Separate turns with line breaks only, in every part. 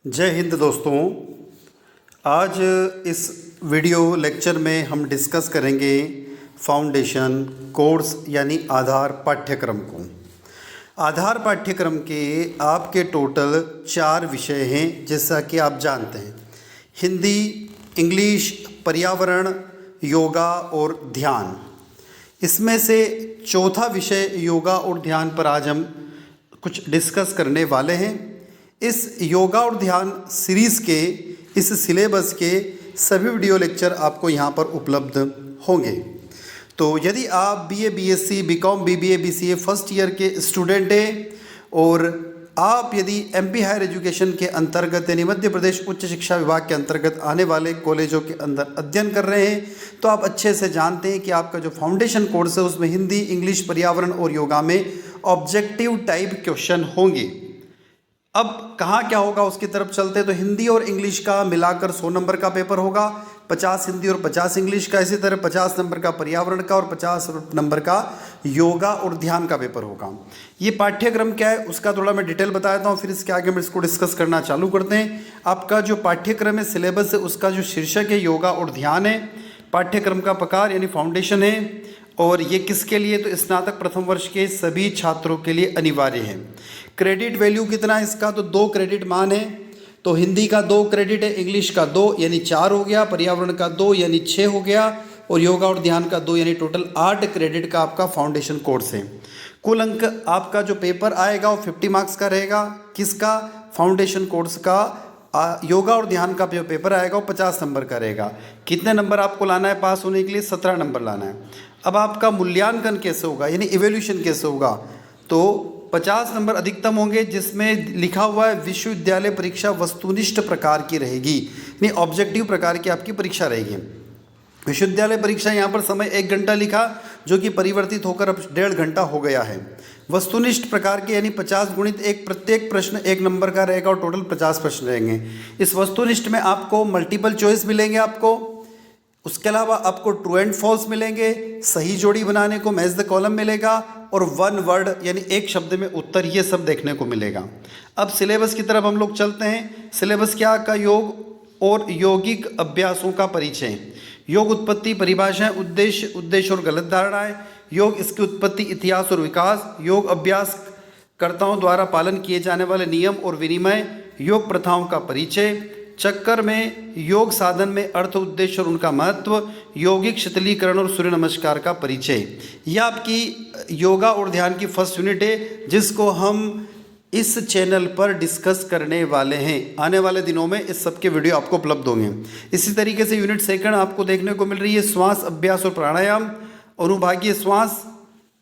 जय हिंद दोस्तों। आज इस वीडियो लेक्चर में हम डिस्कस करेंगे फाउंडेशन कोर्स यानी आधार पाठ्यक्रम को। आधार पाठ्यक्रम के आपके टोटल 4 विषय हैं, जैसा कि आप जानते हैं। हिंदी, इंग्लिश, पर्यावरण, योगा और ध्यान। इसमें से चौथा विषय योगा और ध्यान पर आज हम कुछ डिस्कस करने वाले हैं। इस योगा और ध्यान सीरीज़ के इस सिलेबस के सभी वीडियो लेक्चर आपको यहाँ पर उपलब्ध होंगे। तो यदि आप BA, BSc, BCom, BBA, BCA first year के स्टूडेंट हैं और आप यदि MP हायर एजुकेशन के अंतर्गत यानी मध्य प्रदेश उच्च शिक्षा विभाग के अंतर्गत आने वाले कॉलेजों के अंदर अध्ययन कर रहे हैं, तो आप अच्छे से जानते हैं कि आपका जो फाउंडेशन कोर्स है उसमें हिंदी, इंग्लिश, पर्यावरण और योगा में ऑब्जेक्टिव टाइप क्वेश्चन होंगे। अब कहाँ क्या होगा उसकी तरफ चलते हैं। तो हिंदी और इंग्लिश का मिलाकर 100 नंबर का पेपर होगा, 50 हिंदी और 50 इंग्लिश का, इसी तरह 50 नंबर का पर्यावरण का और 50 नंबर का योगा और ध्यान का पेपर होगा। ये पाठ्यक्रम क्या है उसका थोड़ा मैं डिटेल बता देता हूँ, फिर इसके आगे हम इसको डिस्कस करना चालू करते हैं। आपका जो पाठ्यक्रम है, सिलेबस है, उसका जो शीर्षक है योगा और ध्यान है। पाठ्यक्रम का प्रकार यानी फाउंडेशन है और ये किसके लिए, तो स्नातक प्रथम वर्ष के सभी छात्रों के लिए अनिवार्य है। क्रेडिट वैल्यू कितना है इसका, तो 2 क्रेडिट मान है। तो हिंदी का 2 क्रेडिट है, इंग्लिश का 2 यानी 4 हो गया, पर्यावरण का 2 यानी 6 हो गया और योगा और ध्यान का 2 यानी टोटल 8 क्रेडिट का आपका फाउंडेशन कोर्स है। कुल अंक आपका जो पेपर आएगा वो 50 मार्क्स का रहेगा। किसका, फाउंडेशन कोर्स का। योगा और ध्यान का जो पेपर आएगा वो 50 नंबर का रहेगा। कितने नंबर आपको लाना है पास होने के लिए, 17 नंबर लाना है। अब आपका मूल्यांकन कैसे होगा यानी इवैल्यूएशन कैसे होगा, तो 50 नंबर अधिकतम होंगे, जिसमें लिखा हुआ है विश्वविद्यालय परीक्षा वस्तुनिष्ठ प्रकार की रहेगी, यानी ऑब्जेक्टिव प्रकार की आपकी परीक्षा रहेगी। विश्वविद्यालय परीक्षा यहाँ पर समय 1 घंटा लिखा, जो कि परिवर्तित होकर अब 1.5 घंटा हो गया है। वस्तुनिष्ठ प्रकार के यानी 50 गुणित 1, प्रत्येक प्रश्न 1 नंबर का रहेगा और टोटल 50 प्रश्न रहेंगे। इस वस्तुनिष्ठ में आपको मल्टीपल चॉइस मिलेंगे, आपको उसके अलावा आपको ट्रू एंड फॉल्स मिलेंगे, सही जोड़ी बनाने को मैच द कॉलम मिलेगा और 1 वर्ड यानी 1 शब्द में उत्तर, ये सब देखने को मिलेगा। अब सिलेबस की तरफ हम लोग चलते हैं। सिलेबस क्या का, योग और यौगिक अभ्यासों का परिचय, योग उत्पत्ति, परिभाषाएं, उद्देश्य और गलत धारणाएं, योग इसकी उत्पत्ति, इतिहास और विकास, योग अभ्यासकर्ताओं द्वारा पालन किए जाने वाले नियम और विनिमय, योग प्रथाओं का परिचय, चक्कर में योग साधन में अर्थ, उद्देश्य और उनका महत्व, यौगिक शीतलीकरण और सूर्य नमस्कार का परिचय। यह आपकी योगा और ध्यान की फर्स्ट यूनिट है, जिसको हम इस चैनल पर डिस्कस करने वाले हैं। आने वाले दिनों में इस सब के वीडियो आपको उपलब्ध होंगे। इसी तरीके से यूनिट 2 आपको देखने को मिल रही है श्वास अभ्यास और प्राणायाम, अनुभागीय श्वास,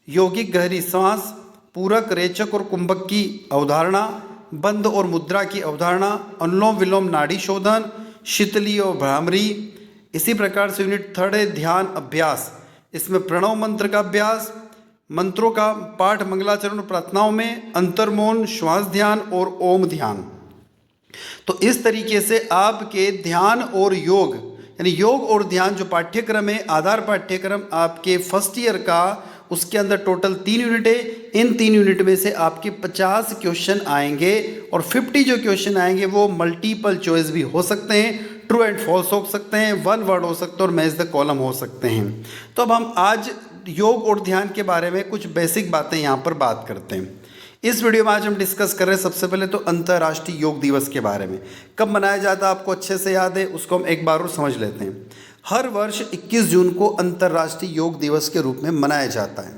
यौगिक गहरी सांस, पूरक, रेचक और कुंभक की अवधारणा, बंध और मुद्रा की अवधारणा, अनुलोम विलोम, नाड़ी शोधन, शीतली और भ्रामरी। इसी प्रकार से यूनिट 3 है ध्यान अभ्यास। इसमें प्रणव मंत्र का अभ्यास, मंत्रों का पाठ, मंगलाचरण प्रार्थनाओं में, अंतर्मौन, श्वास ध्यान और ओम ध्यान। तो इस तरीके से आपके ध्यान और योग यानी योग और ध्यान जो पाठ्यक्रम है, आधार पाठ्यक्रम आपके फर्स्ट ईयर का, उसके अंदर टोटल 3 यूनिट है। इन 3 यूनिट में से आपके 50 क्वेश्चन आएंगे और 50 जो क्वेश्चन आएंगे वो मल्टीपल चॉइस भी हो सकते हैं, ट्रू एंड फॉल्स हो सकते हैं, 1 वर्ड हो सकते हैं और मैच द कॉलम हो सकते हैं। तो अब हम आज योग और ध्यान के बारे में कुछ बेसिक बातें यहाँ पर बात करते हैं। इस वीडियो में आज हम डिस्कस कर रहे हैं सबसे पहले तो अंतर्राष्ट्रीय योग दिवस के बारे में। कब मनाया जाता है आपको अच्छे से याद है, उसको हम एक बार और समझ लेते हैं। हर वर्ष 21 जून को अंतर्राष्ट्रीय योग दिवस के रूप में मनाया जाता है।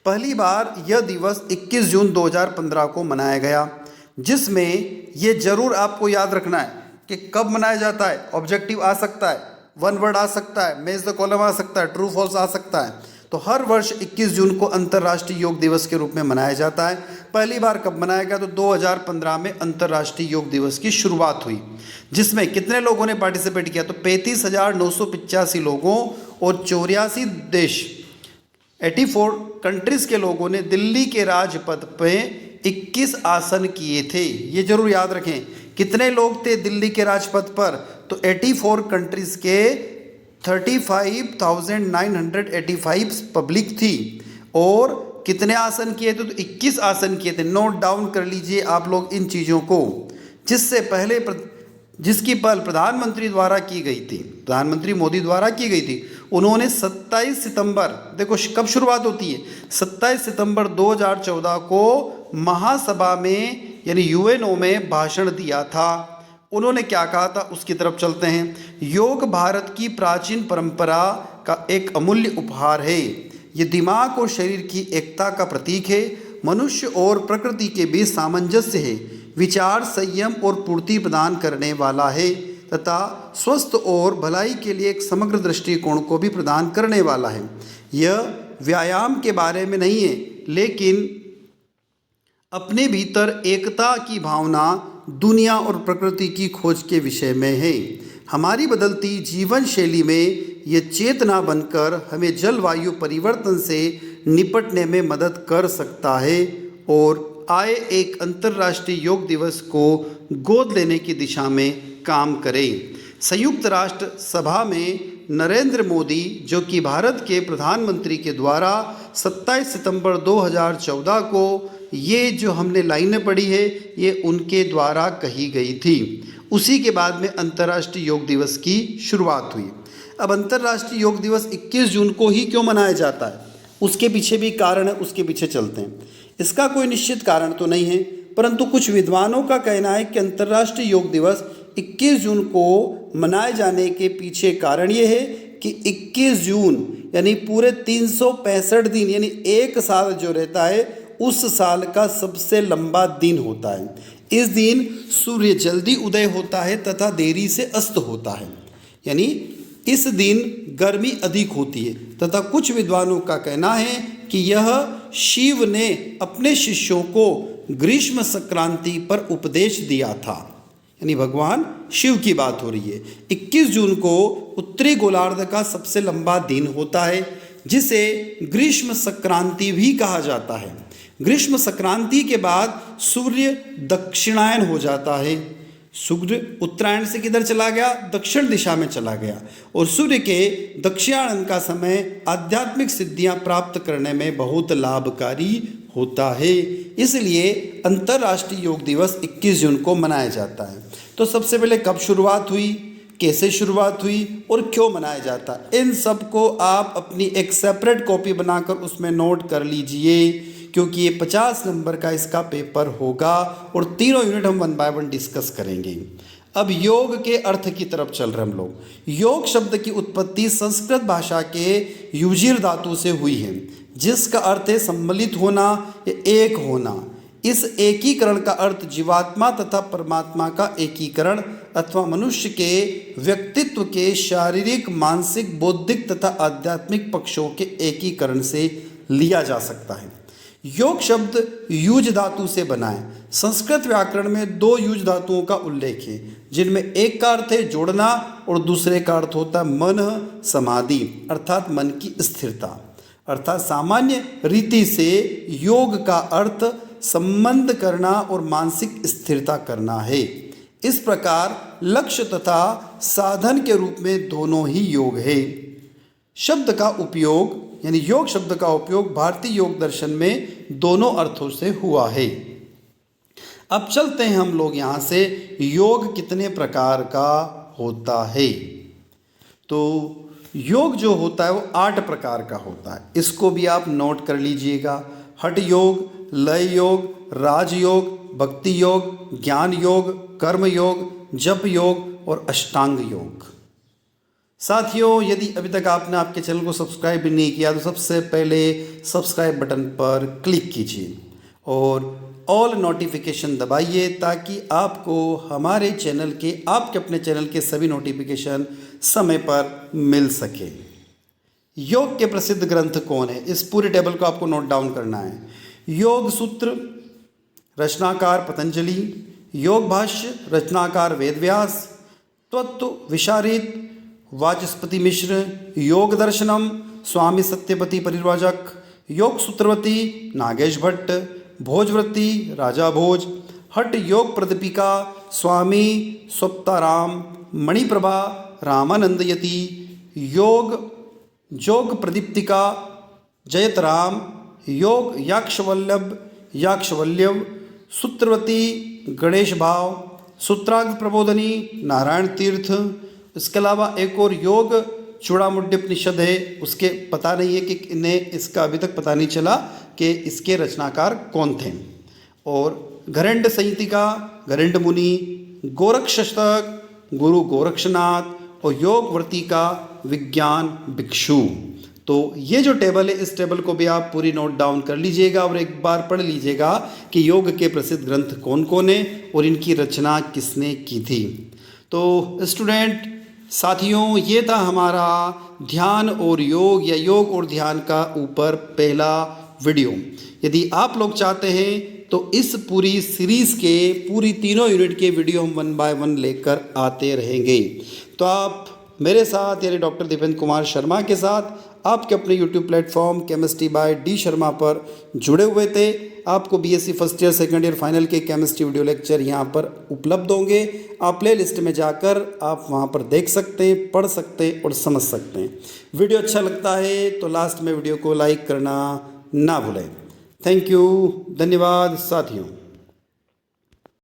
पहली बार यह दिवस 21 जून 2015 को मनाया गया, जिसमें ये जरूर आपको याद रखना है कि कब मनाया जाता है। ऑब्जेक्टिव आ सकता है, 1 वर्ड आ सकता है, मैच द कॉलम आ सकता है, ट्रू फॉल्स आ सकता है। तो हर वर्ष 21 जून को अंतर्राष्ट्रीय योग दिवस के रूप में मनाया जाता है। पहली बार कब मनाया गया, तो 2015 में अंतर्राष्ट्रीय योग दिवस की शुरुआत हुई, जिसमें कितने लोगों ने पार्टिसिपेट किया, तो 35,985 लोगों और 84 देश 84 कंट्रीज़ के लोगों ने दिल्ली के राजपथ पे 21 आसन किए थे। ये जरूर याद रखें, कितने लोग थे दिल्ली के राजपथ पर, तो 84 कंट्रीज़ के 35,985 पब्लिक थी और कितने आसन किए थे, तो 21 आसन किए थे। नोट डाउन कर लीजिए आप लोग इन चीज़ों को। जिसकी पहल प्रधानमंत्री द्वारा की गई थी, प्रधानमंत्री मोदी द्वारा की गई थी। उन्होंने 27 सितंबर, देखो कब शुरुआत होती है, 27 सितंबर 2014 को महासभा में यानी यूएनओ में भाषण दिया था। उन्होंने क्या कहा था उसकी तरफ चलते हैं। योग भारत की प्राचीन परंपरा का एक अमूल्य उपहार है। ये दिमाग और शरीर की एकता का प्रतीक है, मनुष्य और प्रकृति के बीच सामंजस्य है, विचार संयम और पूर्ति प्रदान करने वाला है तथा स्वस्थ और भलाई के लिए एक समग्र दृष्टिकोण को भी प्रदान करने वाला है। यह व्यायाम के बारे में नहीं है, लेकिन अपने भीतर एकता की भावना, दुनिया और प्रकृति की खोज के विषय में है। हमारी बदलती जीवन शैली में ये चेतना बनकर हमें जलवायु परिवर्तन से निपटने में मदद कर सकता है और आए एक अंतर्राष्ट्रीय योग दिवस को गोद लेने की दिशा में काम करें। संयुक्त राष्ट्र सभा में नरेंद्र मोदी, जो कि भारत के प्रधानमंत्री के द्वारा 27 सितंबर 2014 को ये जो हमने लाइनें पढ़ी है ये उनके द्वारा कही गई थी। उसी के बाद में अंतर्राष्ट्रीय योग दिवस की शुरुआत हुई। अब अंतर्राष्ट्रीय योग दिवस 21 जून को ही क्यों मनाया जाता है, उसके पीछे भी कारण है, उसके पीछे चलते हैं। इसका कोई निश्चित कारण तो नहीं है, परंतु कुछ विद्वानों का कहना है कि अंतर्राष्ट्रीय योग दिवस 21 जून को मनाए जाने के पीछे कारण ये है कि 21 जून यानी पूरे 365 दिन यानी एक साल जो रहता है उस साल का सबसे लंबा दिन होता है। इस दिन सूर्य जल्दी उदय होता है तथा देरी से अस्त होता है, यानी इस दिन गर्मी अधिक होती है तथा कुछ विद्वानों का कहना है कि यह शिव ने अपने शिष्यों को ग्रीष्म संक्रांति पर उपदेश दिया था, यानी भगवान शिव की बात हो रही है। 21 जून को उत्तरी गोलार्ध का सबसे लंबा दिन होता है, जिसे ग्रीष्म संक्रांति भी कहा जाता है। ग्रीष्म संक्रांति के बाद सूर्य दक्षिणायन हो जाता है। सूर्य उत्तरायण से किधर चला गया, दक्षिण दिशा में चला गया, और सूर्य के दक्षिणायन का समय आध्यात्मिक सिद्धियां प्राप्त करने में बहुत लाभकारी होता है। इसलिए अंतर्राष्ट्रीय योग दिवस 21 जून को मनाया जाता है। तो सबसे पहले कब शुरुआत हुई, कैसे शुरुआत हुई और क्यों मनाया जाता है, इन सब को आप अपनी एक सेपरेट कॉपी बनाकर उसमें नोट कर लीजिए, क्योंकि ये 50 नंबर का इसका पेपर होगा और तीनों यूनिट हम 1 बाय 1 डिस्कस करेंगे। अब योग के अर्थ की तरफ चल रहे हम लोग। योग शब्द की उत्पत्ति संस्कृत भाषा के युजिर धातु से हुई है, जिसका अर्थ है सम्मिलित होना या एक होना। इस एकीकरण का अर्थ जीवात्मा तथा परमात्मा का एकीकरण अथवा मनुष्य के व्यक्तित्व के शारीरिक, मानसिक, बौद्धिक तथा आध्यात्मिक पक्षों के एकीकरण से लिया जा सकता है। योग शब्द युज धातु से बना है। संस्कृत व्याकरण में 2 युज धातुओं का उल्लेख है, जिनमें एक का अर्थ है जोड़ना और दूसरे का अर्थ होता है मन समाधि, अर्थात मन की स्थिरता। अर्थात सामान्य रीति से योग का अर्थ संबंध करना और मानसिक स्थिरता करना है। इस प्रकार लक्ष्य तथा साधन के रूप में दोनों ही योग है। शब्द का उपयोग यानी योग शब्द का उपयोग भारतीय योग दर्शन में दोनों अर्थों से हुआ है। अब चलते हैं हम लोग यहाँ से, योग कितने प्रकार का होता है। तो योग जो होता है वो 8 प्रकार का होता है, इसको भी आप नोट कर लीजिएगा। हठ योग, लय योग, राजयोग, भक्ति योग, ज्ञान योग, कर्म योग, जप योग और अष्टांग योग। साथियों, यदि अभी तक आपने आपके चैनल को सब्सक्राइब भी नहीं किया तो सबसे पहले सब्सक्राइब बटन पर क्लिक कीजिए और ऑल नोटिफिकेशन दबाइए, ताकि आपको हमारे चैनल के, आपके अपने चैनल के सभी नोटिफिकेशन समय पर मिल सके। योग के प्रसिद्ध ग्रंथ कौन है, इस पूरे टेबल को आपको नोट डाउन करना है। योग सूत्र रचनाकार पतंजलि, योग भाष्य रचनाकार वेदव्यास, तत्व विशारित वाचस्पति मिश्र, योग दर्शनम स्वामी सत्यपति परिव्राजक, योग सूत्रवती नागेश भट्ट, भोजवृत्ति राजा भोज, हठ योग प्रदीपिका स्वामी स्वप्ताराम, मणिप्रभा रामानंद यति, योग जोग प्रदीप्तिका जयतराम, योग याक्षवल्लभ याक्षवल्यव, सूत्रवती गणेश भाव, सूत्रांग प्रबोधनी नारायण तीर्थ। इसके अलावा एक और योग चूड़ामुड्डोपनिषद है, उसके पता नहीं है कि इन्हें इसका अभी तक पता नहीं चला कि इसके रचनाकार कौन थे। और घरंड संहितिका, घरंड मुनि, गोरक्षशतक, गुरु गोरक्षनाथ और योगवर्ती का विज्ञान भिक्षु। तो ये जो टेबल है, इस टेबल को भी आप पूरी नोट डाउन कर लीजिएगा और एक बार पढ़ लीजिएगा कि योग के प्रसिद्ध ग्रंथ कौन कौन है और इनकी रचना किसने की थी। तो स्टूडेंट साथियों, ये था हमारा ध्यान और योग या योग और ध्यान का ऊपर पहला वीडियो। यदि आप लोग चाहते हैं तो इस पूरी सीरीज़ के पूरी तीनों यूनिट के वीडियो हम 1 बाय 1 लेकर आते रहेंगे। तो आप मेरे साथ यानी डॉक्टर दीपेंद्र कुमार शर्मा के साथ आपके अपने YouTube platform chemistry bye D Sharma पर जुड़े हुए थे। आपको BSc first year second year final के केमिस्ट्री वीडियो लेक्चर यहाँ पर उपलब्ध होंगे। आप प्ले लिस्ट में जाकर आप वहाँ पर देख सकते हैं, पढ़ सकते हैं और समझ सकते हैं। वीडियो अच्छा लगता है तो लास्ट में वीडियो को लाइक करना ना भूलें। थैंक यू, धन्यवाद साथियों।